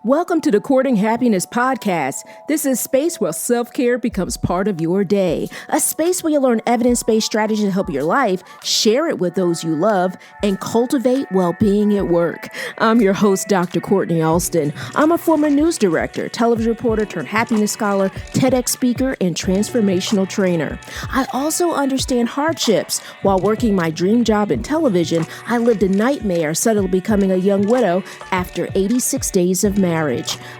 Welcome to the Courting Happiness podcast. This is a space where self-care becomes part of your day. A space where you learn evidence-based strategies to help your life, share it with those you love, and cultivate well-being at work. I'm your host, Dr. Kortni Alston. I'm a former news director, television reporter turned happiness scholar, TEDx speaker, and transformational trainer. I also understand hardships. While working my dream job in television, I lived a nightmare suddenly becoming a young widow after 86 days of marriage.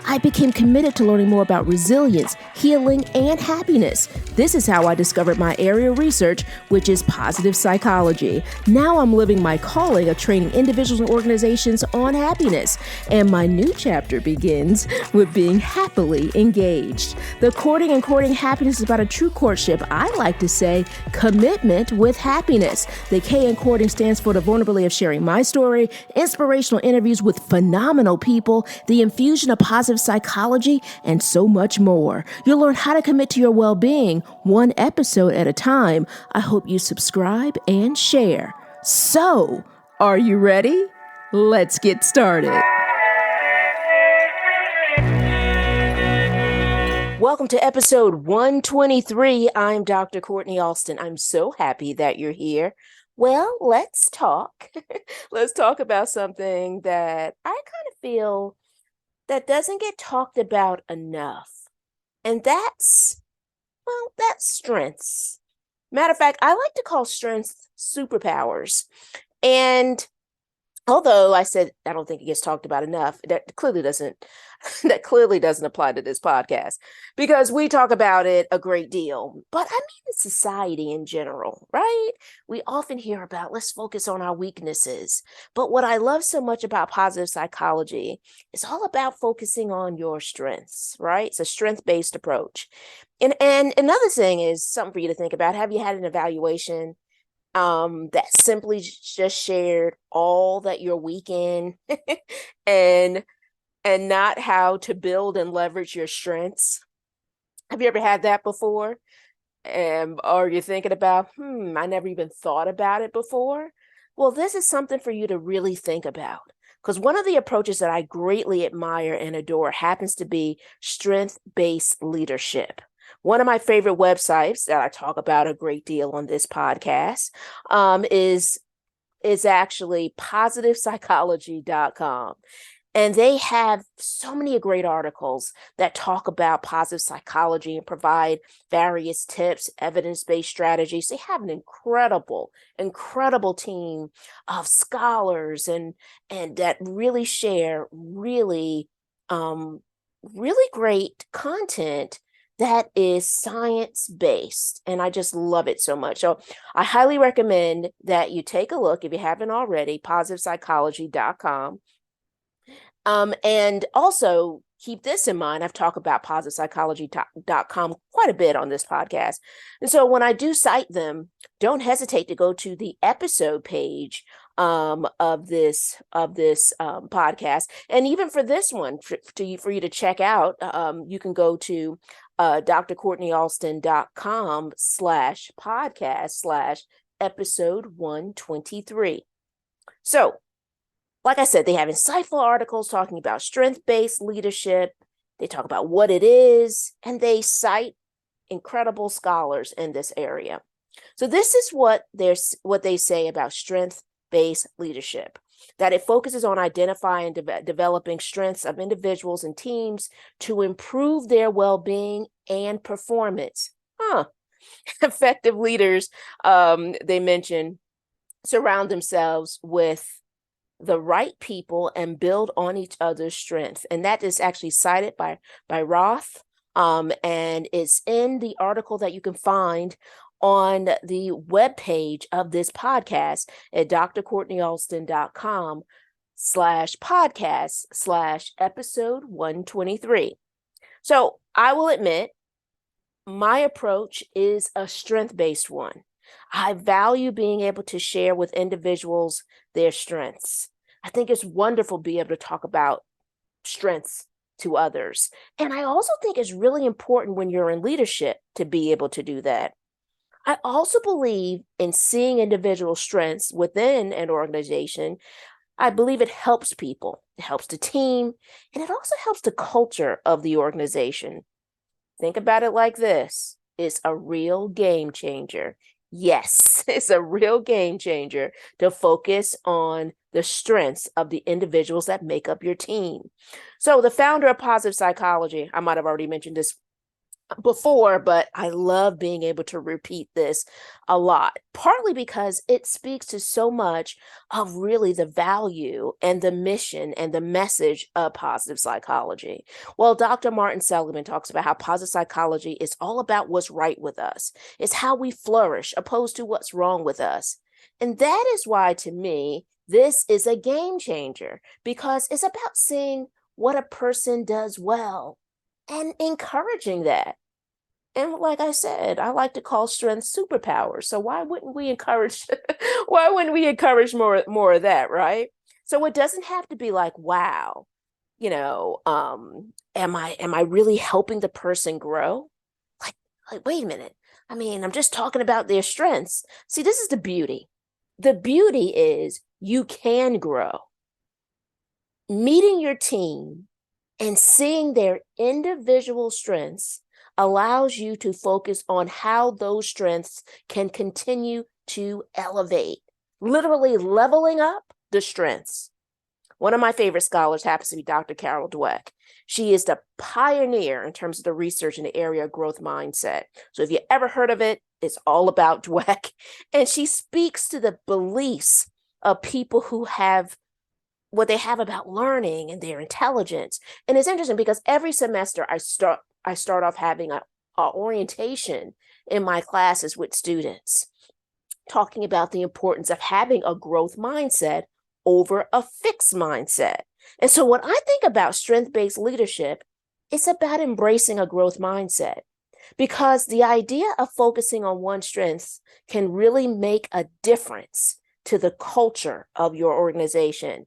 I became committed to learning more about resilience, healing, and happiness. This is how I discovered my area of research, which is positive psychology. Now I'm living my calling of training individuals and organizations on happiness. And my new chapter begins with being happily engaged. The Courting and Courting Happiness is about a true courtship. I like to say commitment with happiness. The K in courting stands for the vulnerability of sharing my story, inspirational interviews with phenomenal people, the infusion of positive psychology, and so much more. You'll learn how to commit to your well-being one episode at a time. I hope you subscribe and share. So, are you ready? Let's get started. Welcome to episode 123. I'm Dr. Kortni Alston. I'm so happy that you're here. Well, let's talk. Let's talk about something that I kind of feel that doesn't get talked about enough. And that's strengths. Matter of fact, I like to call strengths superpowers. And although I said I don't think it gets talked about enough, that clearly doesn't apply to this podcast because we talk about it a great deal. But I mean in society in general, right? We often hear about let's focus on our weaknesses. But what I love so much about positive psychology is all about focusing on your strengths, right? It's a strength-based approach. And another thing is something for you to think about. Have you had an evaluation that simply just shared all that you're weak in and not how to build and leverage your strengths? Have you ever had that before? Or you're thinking about, I never even thought about it before? Well, this is something for you to really think about. Because one of the approaches that I greatly admire and adore happens to be strength-based leadership. One of my favorite websites that I talk about a great deal on this podcast is actually positivepsychology.com. And they have so many great articles that talk about positive psychology and provide various tips, evidence-based strategies. They have an incredible team of scholars and that really share really great content that is science-based, and I just love it so much. So I highly recommend that you take a look, if you haven't already, positivepsychology.com. And also keep this in mind. I've talked about positivepsychology.com quite a bit on this podcast. And so when I do cite them, don't hesitate to go to the episode page of this podcast. And even for this one, for you to check out, you can go to drkortnialston.com/podcast/episode 123. So, like I said, they have insightful articles talking about strength-based leadership. They talk about what it is, and they cite incredible scholars in this area. So this is what they say about strength-based leadership, that it focuses on identifying and developing strengths of individuals and teams to improve their well-being and performance. Effective leaders, they mention, surround themselves with the right people and build on each other's strengths. And that is actually cited by Roth, and it's in the article that you can find on the webpage of this podcast at drkortnialston.com/podcast/episode 123. So I will admit, my approach is a strength-based one. I value being able to share with individuals their strengths. I think it's wonderful to be able to talk about strengths to others. And I also think it's really important when you're in leadership to be able to do that. I also believe in seeing individual strengths within an organization I believe it helps people, it helps the team, and it also helps the culture of the organization. Think about it like this. It's a real game changer. Yes, it's a real game changer to focus on the strengths of the individuals that make up your team. So, the founder of positive psychology, I might have already mentioned this before, but I love being able to repeat this a lot, partly because it speaks to so much of really the value and the mission and the message of positive psychology. Well, Dr. Martin Seligman talks about how positive psychology is all about what's right with us. It's how we flourish opposed to what's wrong with us. And that is why, to me, this is a game changer, because it's about seeing what a person does well and encouraging that. And like I said, I like to call strength superpowers. So why wouldn't we encourage why wouldn't we encourage more of that, right? So it doesn't have to be like, wow, am I really helping the person grow? Like wait a minute. I mean, I'm just talking about their strengths. See, this is the beauty. The beauty is you can grow. Meeting your team and seeing their individual strengths allows you to focus on how those strengths can continue to elevate, literally leveling up the strengths. One of my favorite scholars happens to be Dr. Carol Dweck. She is the pioneer in terms of the research in the area of growth mindset. So if you ever heard of it, it's all about Dweck. And she speaks to the beliefs of people who have what they have about learning and their intelligence. And it's interesting because every semester I start off having a orientation in my classes with students, talking about the importance of having a growth mindset over a fixed mindset. And so when I think about strength-based leadership, it's about embracing a growth mindset, because the idea of focusing on one's strengths can really make a difference to the culture of your organization.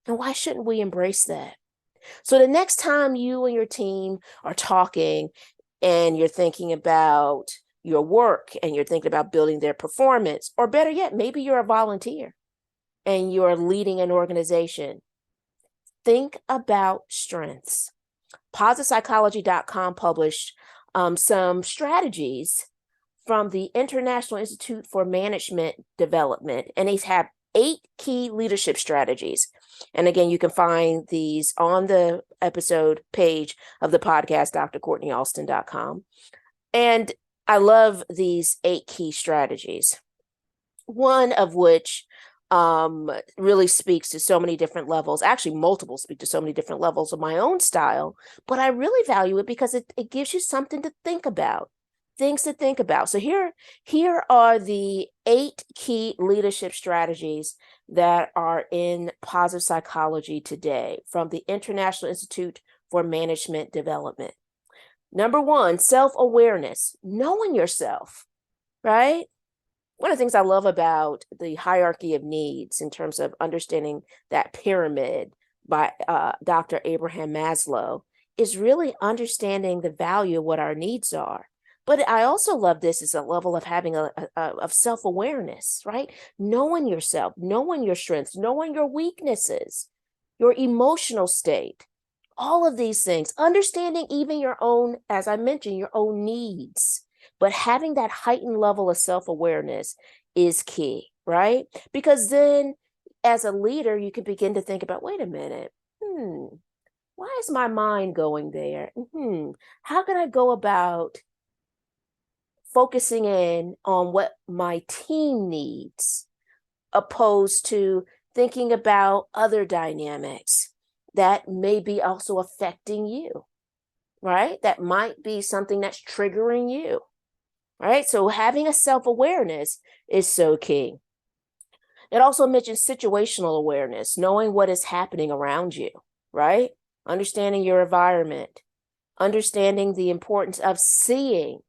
And why shouldn't we embrace that? So the next time you and your team are talking and you're thinking about your work and you're thinking about building their performance, or better yet, maybe you're a volunteer and you're leading an organization, think about strengths. PositivePsychology.com published some strategies from the International Institute for Management Development, and they have 8 key leadership strategies. And again, you can find these on the episode page of the podcast, drkortnialston.com. And I love these 8 key strategies, one of which really speaks to so many different levels. Actually, multiple speak to so many different levels of my own style, but I really value it because it gives you something to think about. Things to think about. So here are the 8 key leadership strategies that are in positive psychology today from the International Institute for Management Development. Number 1, self-awareness, knowing yourself, right? One of the things I love about the hierarchy of needs in terms of understanding that pyramid by Dr. Abraham Maslow is really understanding the value of what our needs are. But I also love this as a level of having of self-awareness, right? Knowing yourself, knowing your strengths, knowing your weaknesses, your emotional state, all of these things, understanding even your own, as I mentioned, your own needs. But having that heightened level of self-awareness is key, right? Because then as a leader, you can begin to think about, wait a minute, why is my mind going there? How can I go about focusing in on what my team needs, opposed to thinking about other dynamics that may be also affecting you, right? That might be something that's triggering you, right? So having a self-awareness is so key. It also mentions situational awareness, knowing what is happening around you, right? Understanding your environment, understanding the importance of seeing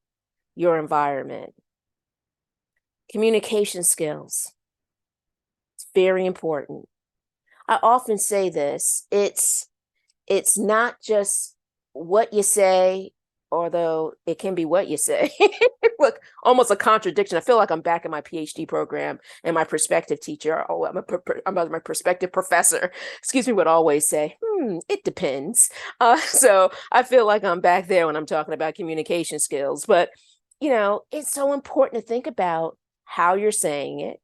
your environment. Communication skills. It's very important. I often say this, it's not just what you say although it can be what you say. Look, almost a contradiction. I feel like I'm back in my PhD program, and my perspective teacher, I'm my perspective professor, excuse me, would always say, it depends. So I feel like I'm back there when I'm talking about communication skills. But, it's so important to think about how you're saying it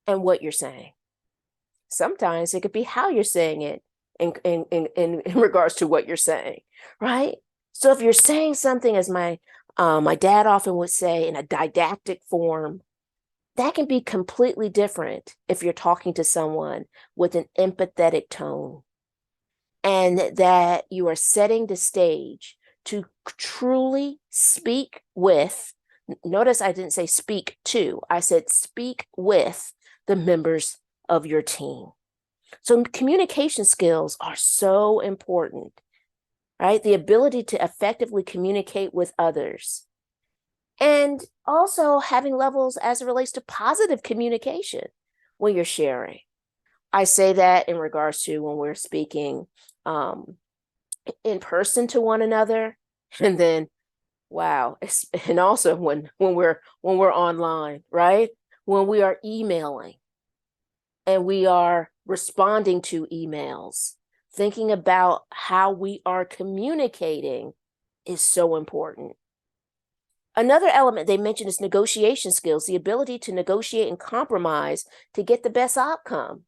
and what you're saying. Sometimes it could be how you're saying it in regards to what you're saying, right? So if you're saying something, as my dad often would say, in a didactic form, that can be completely different if you're talking to someone with an empathetic tone, and that you are setting the stage to truly speak with. Notice I didn't say speak to, I said speak with the members of your team. So communication skills are so important, right? The ability to effectively communicate with others, and also having levels as it relates to positive communication when you're sharing. I say that in regards to when we're speaking in person to one another, and then and also when we're online, right? When we are emailing and we are responding to emails, thinking about how we are communicating is so important. Another element they mentioned is negotiation skills, the ability to negotiate and compromise to get the best outcome.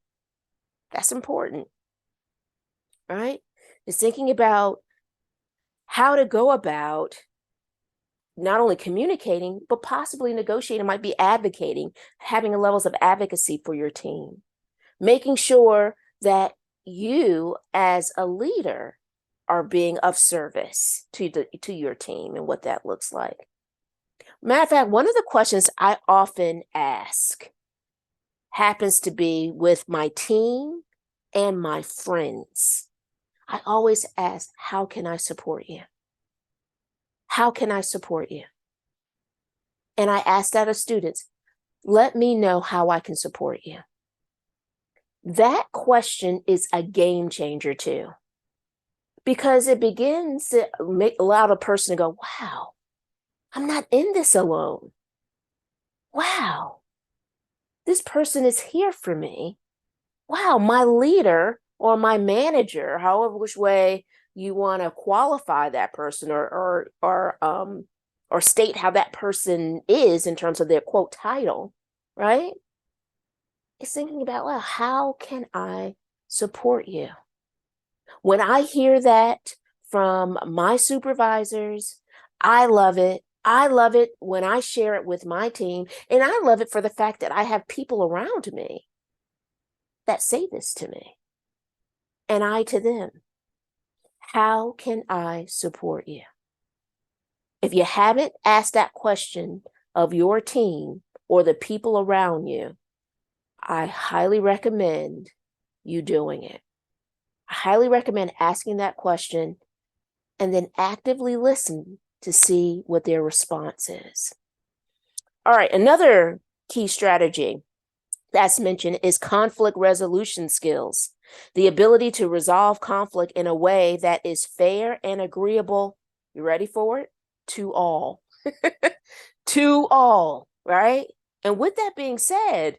That's important, right? Is thinking about how to go about not only communicating, but possibly negotiating, might be advocating, having levels of advocacy for your team, making sure that you as a leader are being of service to your team and what that looks like. Matter of fact, one of the questions I often ask happens to be with my team and my friends. I always ask, how can I support you? How can I support you? And I ask that of students, let me know how I can support you. That question is a game changer too, because it begins to allow the person to go, wow, I'm not in this alone. Wow, this person is here for me. Wow, my leader or my manager, however which way you want to qualify that person or state how that person is in terms of their quote title, right? Is thinking about, well, how can I support you? When I hear that from my supervisors, I love it. I love it when I share it with my team, and I love it for the fact that I have people around me that say this to me, and I to them. How can I support you? If you haven't asked that question of your team or the people around you, I highly recommend you doing it. I highly recommend asking that question and then actively listen to see what their response is. All right, another key strategy that's mentioned is conflict resolution skills, the ability to resolve conflict in a way that is fair and agreeable. You ready for it? To all. To all, right? And with that being said,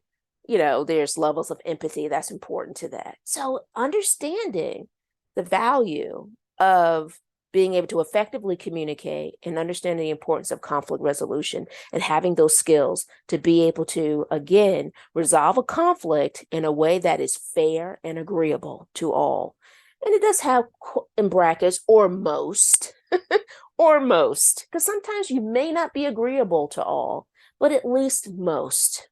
there's levels of empathy that's important to that. So understanding the value of being able to effectively communicate and understanding the importance of conflict resolution and having those skills to be able to, again, resolve a conflict in a way that is fair and agreeable to all. And it does have in brackets or most, or most, because sometimes you may not be agreeable to all, but at least most.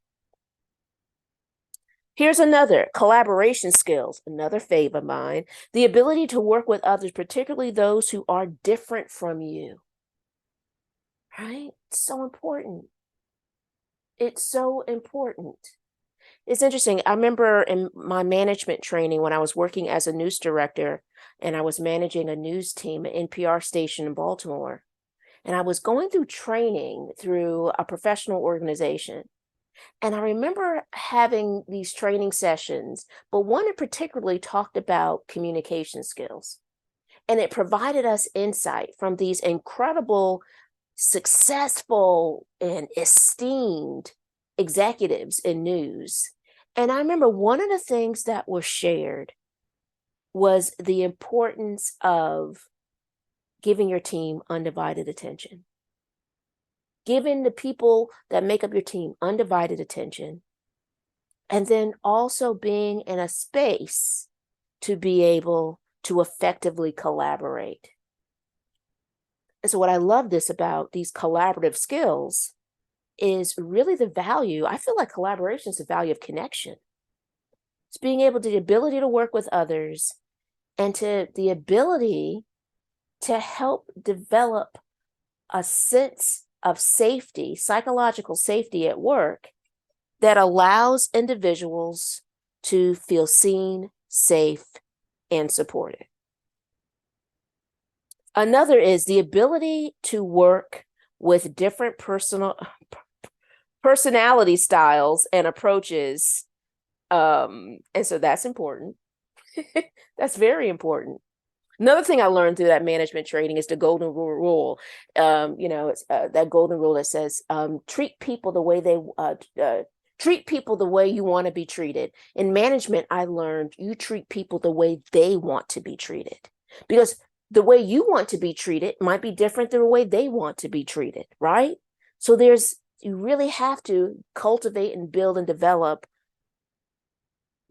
Here's another, collaboration skills, another fave of mine, the ability to work with others, particularly those who are different from you, right? It's so important. It's so important. It's interesting. I remember in my management training when I was working as a news director and I was managing a news team, an NPR station in Baltimore, and I was going through training through a professional organization. And I remember having these training sessions, but one in particularly talked about communication skills. And it provided us insight from these incredible, successful, and esteemed executives in news. And I remember one of the things that was shared was the importance of giving your team undivided attention. Giving the people that make up your team undivided attention. And then also being in a space to be able to effectively collaborate. And so what I love this about these collaborative skills is really the value. I feel like collaboration is the value of connection. It's being able to, the ability to work with others and to the ability to help develop a sense of safety, psychological safety at work that allows individuals to feel seen, safe, and supported. Another is the ability to work with different personality styles and approaches. And so that's important. That's very important. Another thing I learned through that management training is the golden rule. It's that golden rule that says, treat people the way treat people the way you want to be treated. In management, I learned you treat people the way they want to be treated, because the way you want to be treated might be different than the way they want to be treated, right? So you really have to cultivate and build and develop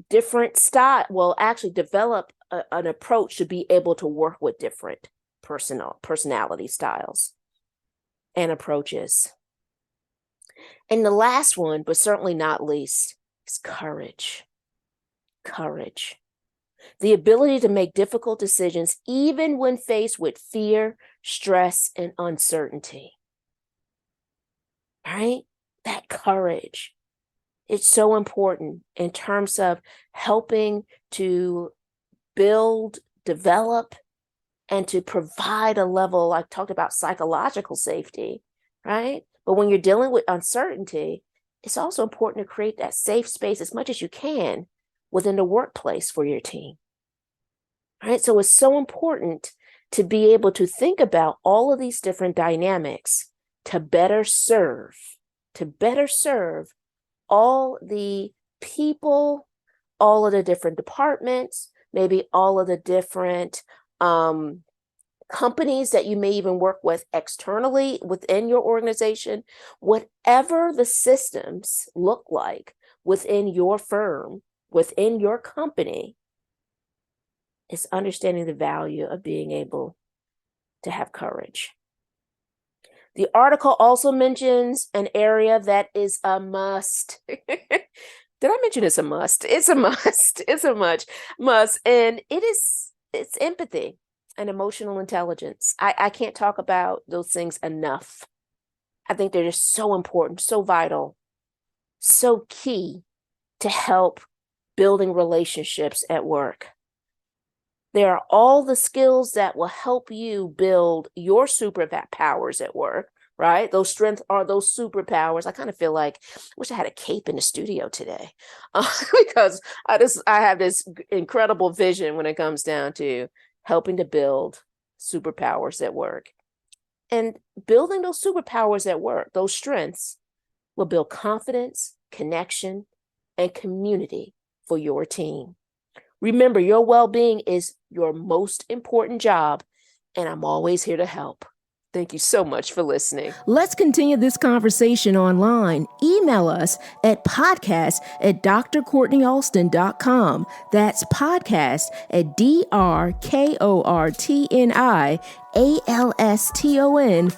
different develop an approach to be able to work with different personality styles and approaches. And the last one, but certainly not least, is courage. Courage. The ability to make difficult decisions even when faced with fear, stress, and uncertainty. Right? That courage. It's so important in terms of helping to build, develop, and to provide a level, I talked about psychological safety, right? But when you're dealing with uncertainty, it's also important to create that safe space as much as you can within the workplace for your team. Right? So it's so important to be able to think about all of these different dynamics to better serve all the people, all of the different departments, maybe all of the different companies that you may even work with externally within your organization, whatever the systems look like within your firm, within your company, is understanding the value of being able to have courage. The article also mentions an area that is a must. Did I mention it's a must? It's a must. It's a must. And it's empathy and emotional intelligence. I can't talk about those things enough. I think they're just so important, so vital, so key to help building relationships at work. They are all the skills that will help you build your superpowers at work, right? Those strengths are those superpowers. I kind of feel like I wish I had a cape in the studio today because I have this incredible vision when it comes down to helping to build superpowers at work. And building those superpowers at work, those strengths, will build confidence, connection, and community for your team. Remember, your well-being is your most important job, and I'm always here to help. Thank you so much for listening. Let's continue this conversation online. Email us at podcast@drkortnialston.com. That's podcast@drkortnialston.com.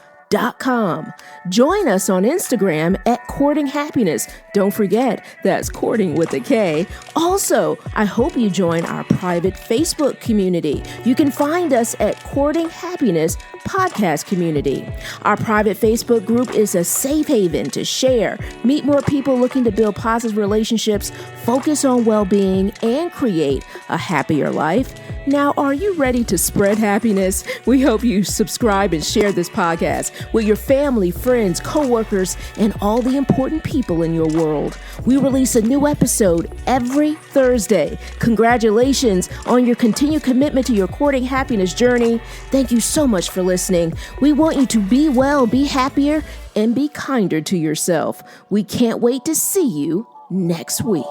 Join us on Instagram at Courting Happiness. Don't forget, that's courting with a K. Also, I hope you join our private Facebook community. You can find us at Courting Happiness Podcast Community. Our private Facebook group is a safe haven to share, meet more people looking to build positive relationships, focus on well-being, and create a happier life. Now, are you ready to spread happiness? We hope you subscribe and share this podcast with your family, friends, coworkers, and all the important people in your world. We release a new episode every Thursday. Congratulations on your continued commitment to your courting happiness journey. Thank you so much for listening. We want you to be well, be happier, and be kinder to yourself. We can't wait to see you next week.